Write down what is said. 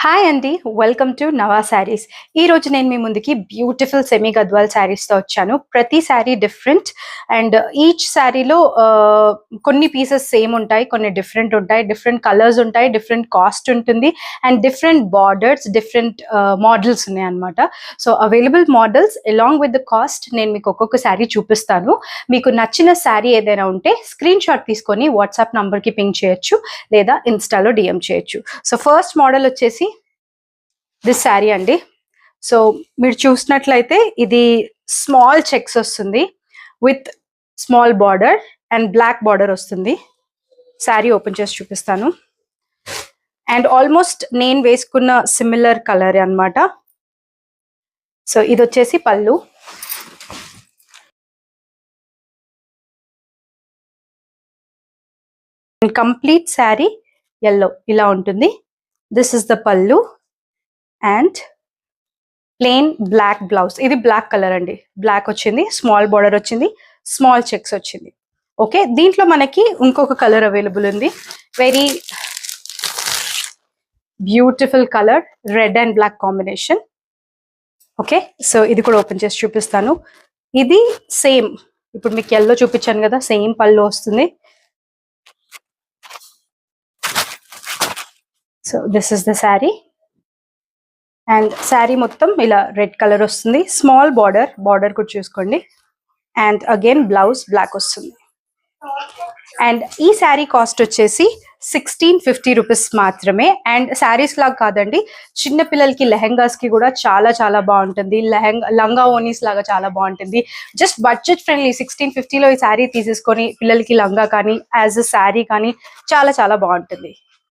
Hi అండి, welcome to నవా saris. ఈ రోజు నేను మీ ముందుకి బ్యూటిఫుల్ సెమీ గద్వాల్ శారీస్తో వచ్చాను. ప్రతి శారీ డిఫరెంట్ అండ్ ఈచ్ శారీలో కొన్ని పీసెస్ సేమ్ ఉంటాయి, కొన్ని డిఫరెంట్ ఉంటాయి, డిఫరెంట్ కలర్స్ ఉంటాయి, డిఫరెంట్ కాస్ట్ ఉంటుంది and different borders, different models ఉన్నాయి అనమాట. So available models along with the cost నేను మీకు ఒక్కొక్క శారీ చూపిస్తాను. మీకు నచ్చిన శారీ ఏదైనా ఉంటే స్క్రీన్ షాట్ తీసుకొని వాట్సాప్ నంబర్కి పింక్ చేయొచ్చు లేదా ఇన్స్టాలో డిఎం చేయొచ్చు. సో ఫస్ట్ మోడల్ వచ్చేసి దిస్ శారీ అండి. సో మీరు చూసినట్లయితే ఇది స్మాల్ చెక్స్ వస్తుంది with small border and black border వస్తుంది. శారీ ఓపెన్ చేసి చూపిస్తాను. అండ్ ఆల్మోస్ట్ నేను వేసుకున్న సిమిలర్ కలర్ అన్నమాట. సో ఇది వచ్చేసి పళ్ళు. కంప్లీట్ శారీ ఎల్లో ఇలా ఉంటుంది. This is the pallu and plain black blouse. ఇది బ్లాక్ కలర్ అండి, బ్లాక్ వచ్చింది, స్మాల్ బార్డర్ వచ్చింది, స్మాల్ చెక్స్ వచ్చింది. ఓకే, దీంట్లో మనకి ఇంకొక కలర్ అవైలబుల్ ఉంది, very beautiful colour, red and black combination. Okay, so ఇది కూడా ఓపెన్ చేసి చూపిస్తాను. ఇది సేమ్, ఇప్పుడు మీకు ఎల్లో చూపించాను కదా, సేమ్ పళ్ళు వస్తుంది. So this is the sari and sari మొత్తం ఇలా రెడ్ కలర్ వస్తుంది, స్మాల్ బార్డర్ కూడా చూసుకోండి. అండ్ అగైన్ బ్లౌజ్ బ్లాక్ వస్తుంది. అండ్ ఈ శారీ కాస్ట్ వచ్చేసి 1650 రూపీస్ మాత్రమే. అండ్ శారీస్ లాగా కాదండి, చిన్న పిల్లలకి లెహెంగాస్కి కూడా చాలా చాలా బాగుంటుంది. లంగా ఓనీస్ లాగా చాలా బాగుంటుంది. జస్ట్ బడ్జెట్ ఫ్రెండ్లీ 1650లో ఈ శారీ తీసేసుకొని పిల్లలకి లంగా కానీ యాజ్ అ శారీ కానీ చాలా చాలా బాగుంటుంది.